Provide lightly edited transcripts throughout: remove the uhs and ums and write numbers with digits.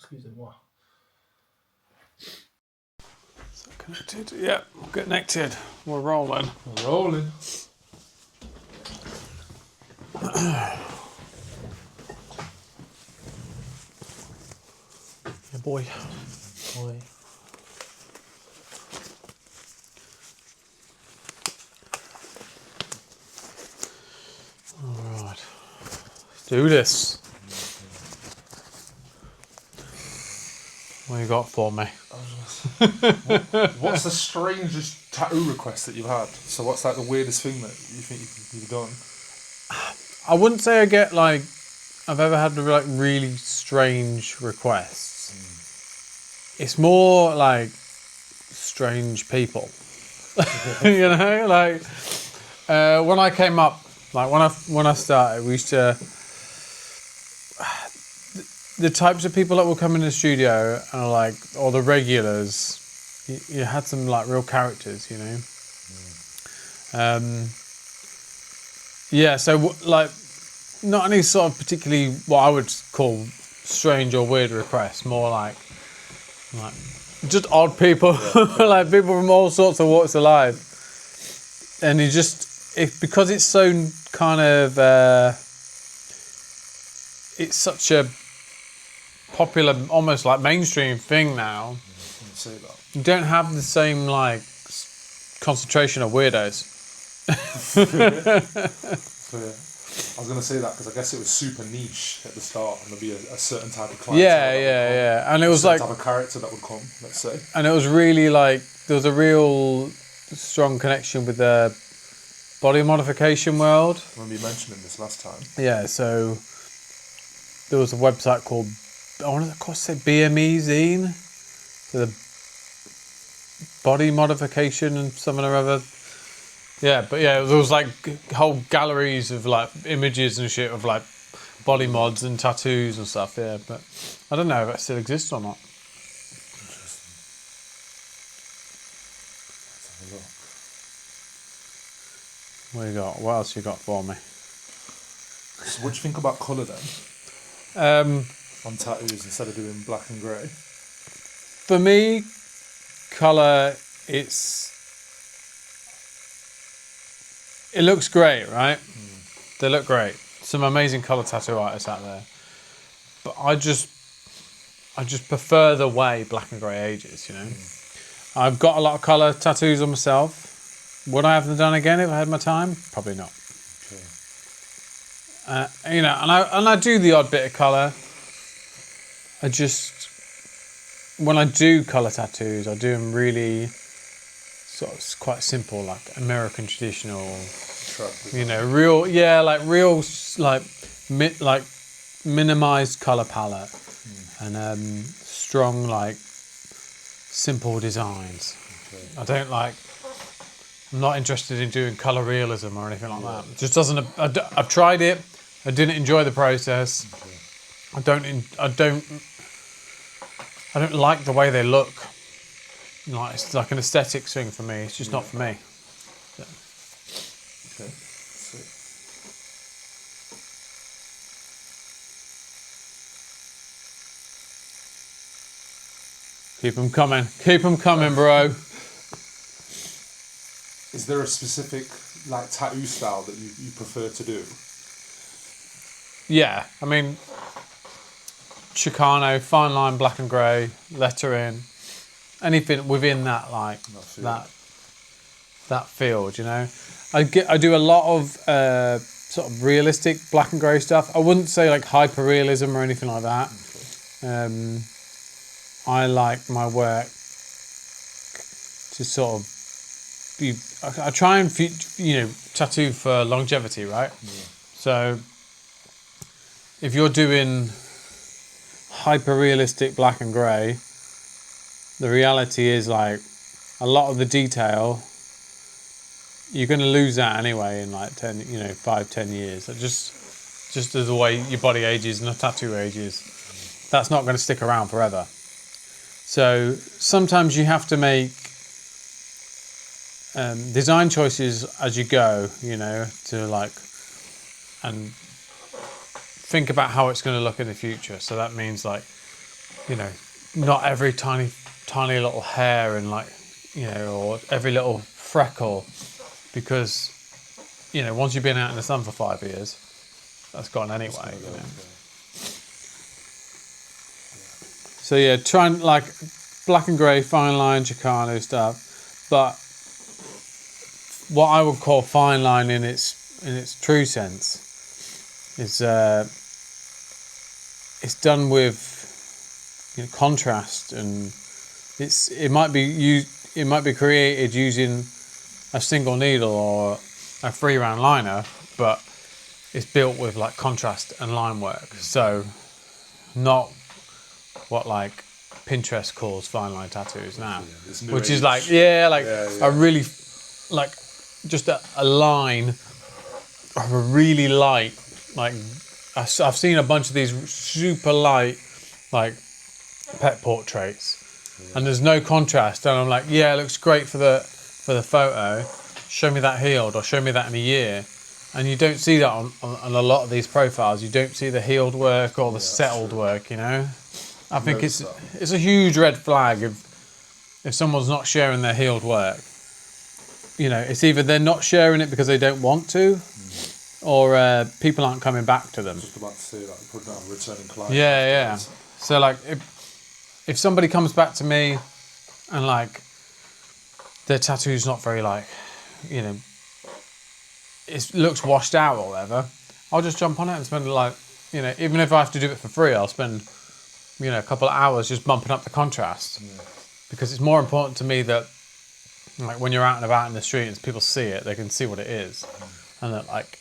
Excusez-moi. Is that connected? Yeah, we're connected. We're rolling. We're rolling. Yeah, boy. Boy. All right. Let's do this. What you got for me? What's the strangest tattoo request that you've had? So what's like the weirdest thing that you think you've done? I wouldn't say I get like I've ever had like really strange requests. It's more like strange people. You know, like when I came up, like when I started, we used to the types of people that will come in the studio are like, or the regulars. You had some like real characters, you know. Yeah, so like not any sort of particularly what I would call strange or weird requests, more like just odd people, like people from all sorts of walks of life. And you just, because it's so kind of, it's such a popular, almost like mainstream thing now. You don't have the same like concentration of weirdos. So, yeah. I was going to say that because I guess it was super niche at the start, and there'd be a certain type of clientele. Yeah. And it was like type of character that would come, let's say. And it was really like there was a real strong connection with the body modification world. I remember you mentioning this last time. Yeah, so there was a website called, I want to say BME Zine, so the body modification and something or other. Yeah, but yeah, there was like whole galleries of like images and shit of like body mods and tattoos and stuff. Yeah, but I don't know if that still exists or not. Interesting. Let's have a look. What you got? What else you got for me? So what do you think about colour then? On tattoos instead of doing black and grey? For me, colour, it looks great, right? They look great. Some amazing colour tattoo artists out there. But I just prefer the way black and grey ages, you know. I've got a lot of colour tattoos on myself. Would I have them done again if I had my time? Probably not. Okay. You know, and I do the odd bit of colour. When I do colour tattoos, I do them really sort of quite simple, like American traditional, you know, real minimized colour palette and strong, like simple designs. Okay. I'm not interested in doing colour realism or anything like that. It just doesn't. I've tried it. I didn't enjoy the process. Okay. I don't like the way they look. Like it's like an aesthetics thing for me. It's just not for me. So. Okay. Sweet. Keep them coming. Keep them coming, bro. Is there a specific like tattoo style that you prefer to do? Yeah, I mean, Chicano, fine line, black and grey, lettering, anything within that like that field, you know. I do a lot of sort of realistic black and grey stuff. I wouldn't say like hyper realism or anything like that. Okay. I like my work to sort of be. I try and tattoo for longevity, right? Yeah. So if you're doing hyper realistic black and grey, the reality is like a lot of the detail you're going to lose that anyway in like 5-10 years. That just as the way your body ages and the tattoo ages, that's not going to stick around forever. So sometimes you have to make design choices as you go, you know, to like and think about how it's going to look in the future. So that means like not every tiny little hair and like, or every little freckle, because, once you've been out in the sun for 5 years, that's gone anyway. So yeah, trying like black and grey, fine line, Chicano stuff, but what I would call fine line in its true sense is it's done with contrast, and it might be created using a single needle or a 3-round liner, but it's built with like contrast and line work. So not what like Pinterest calls fine line tattoos now, which is like a really like just a line of a really light, like I've seen a bunch of these super light like pet portraits, and there's no contrast, and I'm like, yeah, it looks great for the photo, show me that healed, or show me that in a year. And you don't see that on a lot of these profiles. You don't see the healed work or the settled work, I think it's a huge red flag if someone's not sharing their healed work. It's either they're not sharing it because they don't want to, or people aren't coming back to them. Just about to say that, put down returning clients. Yeah. So like, if somebody comes back to me and like their tattoo's not very like, it looks washed out or whatever, I'll just jump on it and spend like, even if I have to do it for free, I'll spend, a couple of hours just bumping up the contrast. Yeah. Because it's more important to me that like when you're out and about in the street and people see it, they can see what it is. And that like,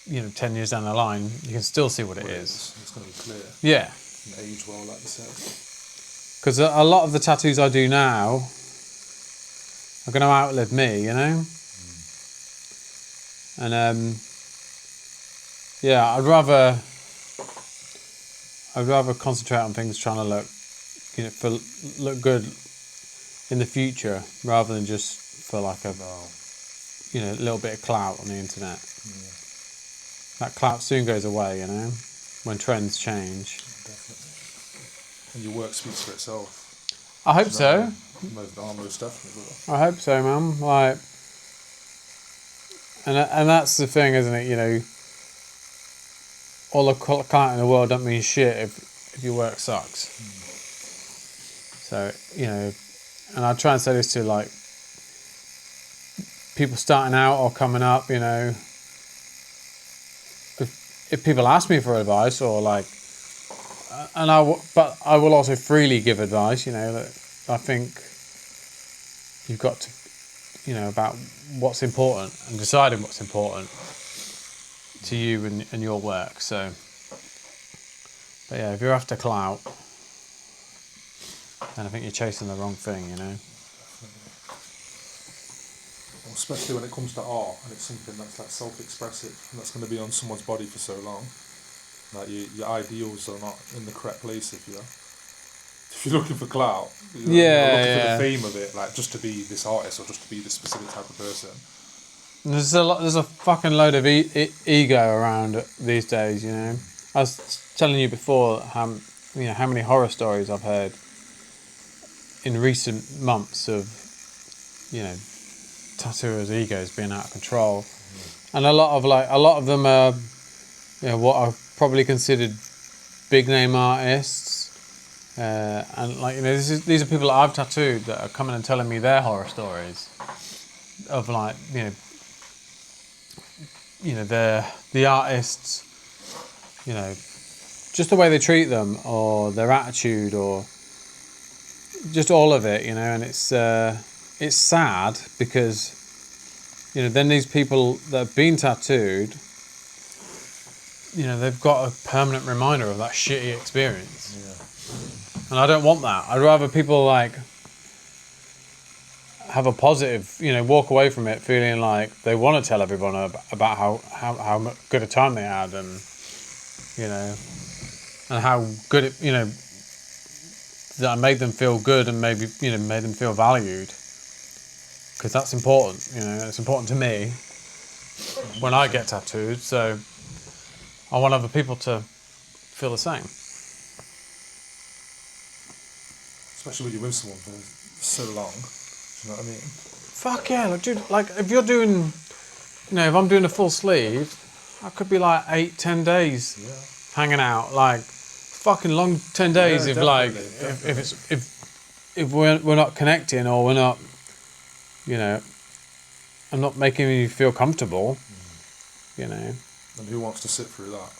10 years down the line, you can still see what it is. It's going to be clear. Yeah. And age well, like you said. Because a lot of the tattoos I do now are going to outlive me, And I'd rather concentrate on things trying to look good in the future, rather than just for like a little bit of clout on the internet. Yeah. That clout soon goes away, when trends change. Definitely. And your work speaks for itself. I hope so. Most definitely. I hope so, man. Like. And that's the thing, isn't it? All the client in the world don't mean shit if your work sucks. So, and I try and say this to like people starting out or coming up, if people ask me for advice or like, but I will also freely give advice, that I think you've got to, about what's important and deciding what's important to you and your work. So, but yeah, if you're after clout, then I think you're chasing the wrong thing, Definitely. Well, especially when it comes to art, and it's something that's like self-expressive, and that's going to be on someone's body for so long. Like your ideals are not in the correct place if you're looking for clout, you're looking for the fame of it, like just to be this artist or just to be this specific type of person. There's a fucking load of ego around these days, I was telling you before how many horror stories I've heard in recent months of, tattooers' egos being out of control, and a lot of them are, what are probably considered big name artists. And like these are people that I've tattooed that are coming and telling me their horror stories of like the artists, just the way they treat them or their attitude or just all of it, and it's sad because then these people that have been tattooed, they've got a permanent reminder of that shitty experience. Yeah. And I don't want that. I'd rather people like have a positive, walk away from it feeling like they want to tell everyone about how good a time they had, and and how good it, that I made them feel good and maybe made them feel valued, because that's important. It's important to me when I get tattooed. So I want other people to feel the same. Especially when you're with someone for so long. Do you know what I mean? Fuck yeah, like, dude, like if you're doing, if I'm doing a full sleeve, I could be like 8-10 days hanging out, like fucking long 10 days if if we're not connecting or we're not, I'm not making you feel comfortable, And who wants to sit through that?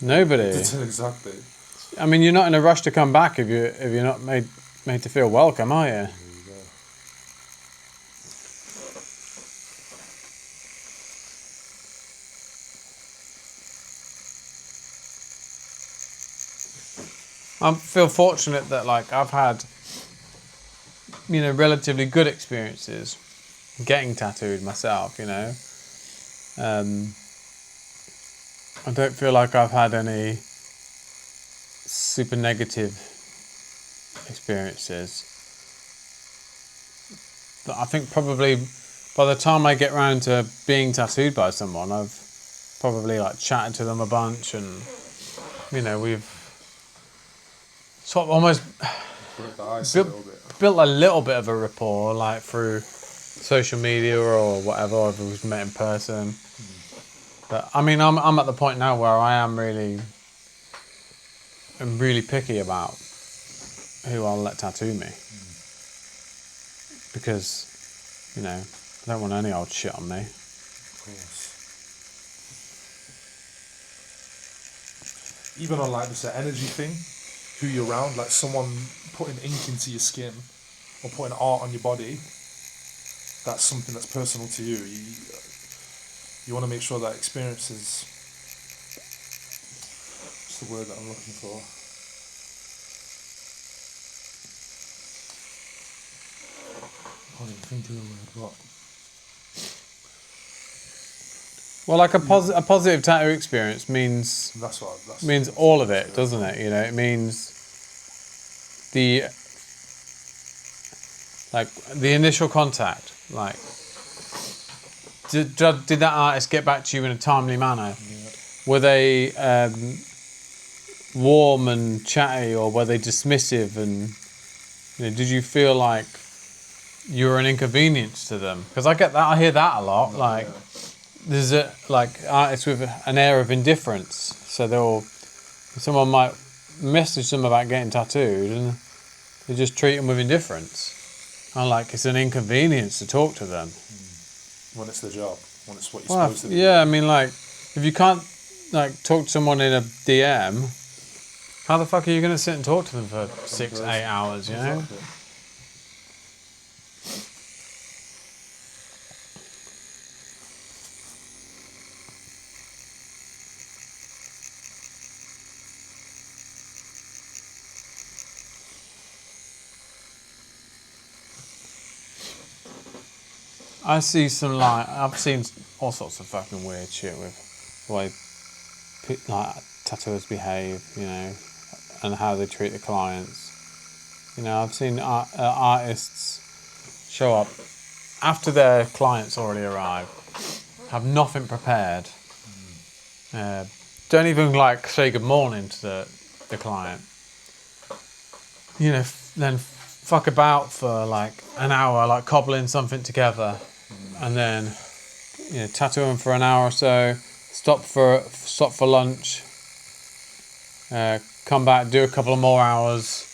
Nobody. Exactly. I mean, you're not in a rush to come back if you're not made to feel welcome, are you? There you go. I feel fortunate that like I've had, relatively good experiences getting tattooed myself. I don't feel like I've had any super negative experiences. But I think probably by the time I get round to being tattooed by someone, I've probably like chatted to them a bunch, and we've sort of almost built a little bit of a rapport, like through social media or whatever, or if we've met in person. But I mean, I'm at the point now where I'm really picky about who I'll let tattoo me, because I don't want any old shit on me. Of course. Even on like this energy thing, who you're around, like someone putting ink into your skin or putting art on your body, that's something that's personal to you. You want to make sure that experience is, what's the word that I'm looking for? I can't even think of the word, Well, like a positive tattoo experience means means all of it, doesn't it? It means the initial contact. Like, did that artist get back to you in a timely manner? Yeah. Were they warm and chatty, or were they dismissive? And did you feel like you were an inconvenience to them? Because I hear that a lot. There's artists with an air of indifference, so someone might message them about getting tattooed and they just treat them with indifference. And like it's an inconvenience to talk to them. When it's the job, when it's what you're supposed to do. Yeah, I mean, like, if you can't like talk to someone in a DM, how the fuck are you going to sit and talk to them for 6-8 hours? Exactly. I've seen all sorts of fucking weird shit with the way tattooers behave, and how they treat the clients. I've seen artists show up after their clients already arrived, have nothing prepared, don't even like say good morning to the client. Then fuck about for like an hour, like cobbling something together, and then tattoo them for an hour or so, stop for lunch, come back, do a couple of more hours,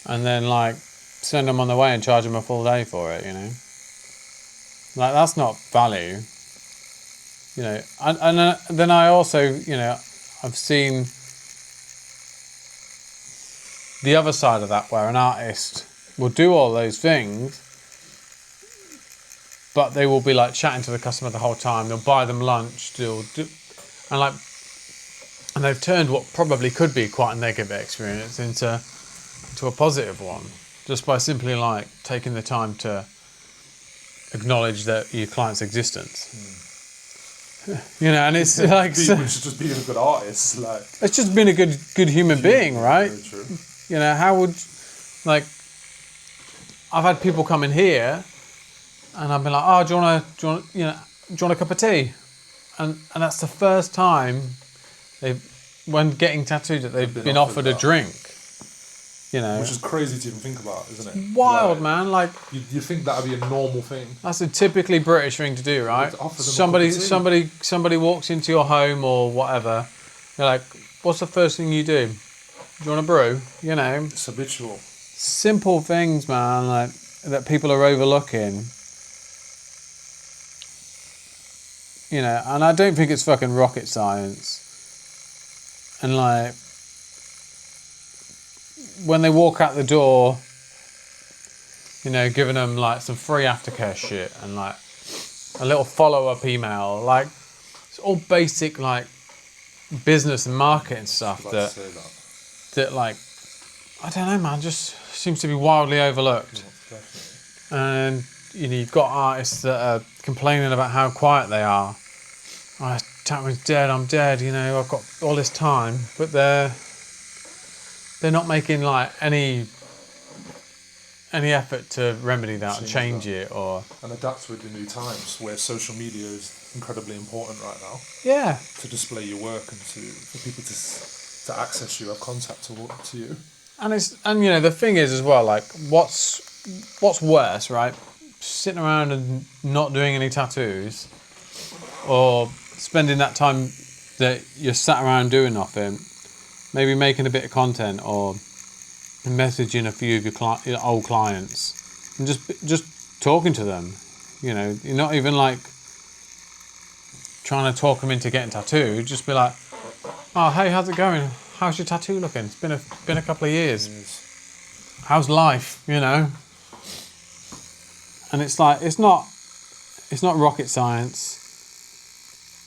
and then like send them on the way and charge them a full day for it. Like that's not value. And then I also I've seen the other side of that, where an artist will do all those things, but they will be like chatting to the customer the whole time. They'll buy them lunch, and they've turned what probably could be quite a negative experience into a positive one, just by simply like taking the time to acknowledge that your client's existence. And it's like Which is just being a good artist, like it's just being a good human being, right? Very true. How would, like, I've had people come in here, and I've been like, oh, do you want a cup of tea? And that's the first time when getting tattooed that they've been offered a drink. You know, which is crazy to even think about, isn't it? Wild, Like, man. Like you think that'd be a normal thing? that's a typically British thing to do, right? Offer them a Somebody walks into your home or whatever. You're like, what's the first thing you do? Do you want a brew? You know, It's habitual. simple things, man, like that people are overlooking. You know, and I don't think it's fucking rocket science. And like, when they walk out the door, you know, giving them like some free aftercare shit and like a little follow-up email, like it's all basic like business and marketing stuff that like, I don't know, man, just seems to be wildly overlooked. Yeah, definitely. And you know, you've got artists that are complaining about how quiet they are. Oh, Tatman's dead, I'm dead, you know, I've got all this time, but they're not making like any effort to remedy that and change it or and adapt with the new times where social media is incredibly important right now. Yeah. To display your work and for people to access you, have contact to you. And you know, the thing is as well, like what's worse, right? Sitting around and not doing any tattoos, or spending that time that you're sat around doing nothing, maybe making a bit of content or messaging a few of your old clients and just talking to them. You know, you're not even like trying to talk them into getting tattooed. Just be like, oh, hey, how's it going? How's your tattoo looking? It's been a couple of years. How's life? You know. And it's like it's not rocket science.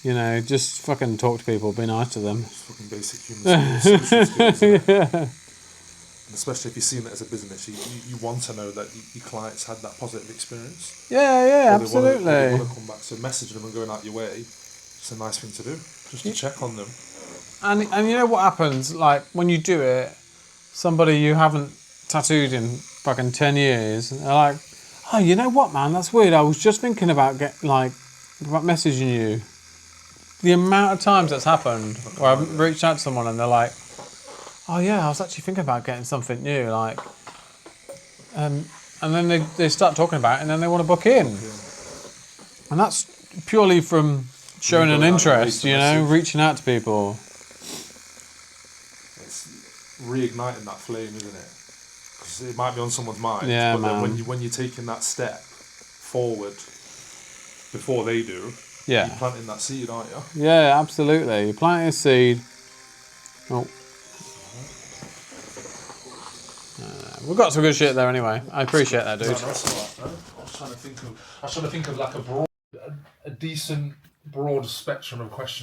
You know, just fucking talk to people, be nice to them. Just fucking basic human skills, social skills. Yeah. And especially if you're seeing it as a business, you want to know that your clients had that positive experience. Yeah, absolutely. They want to come back. So messaging them and going out your way, it's a nice thing to do, just to check on them. And you know what happens, like, when you do it, somebody you haven't tattooed in fucking 10 years, they're like, oh, you know what, man, that's weird, I was just thinking about messaging you. The amount of times that's happened where I've reached out to someone and they're like, oh yeah, I was actually thinking about getting something new, like, and then they start talking about it and then they want to book in. Yeah. And that's purely from showing an interest, you know, reaching out to people. It's reigniting that flame, isn't it? Because it might be on someone's mind, yeah, but man. Then when you're taking that step forward before they do, yeah, you're planting that seed, aren't you? Yeah, absolutely. You're planting a seed. Oh. We've got some good shit there anyway. I appreciate that, dude. No, that's all right, no? I was trying to think of like a decent broad spectrum of questions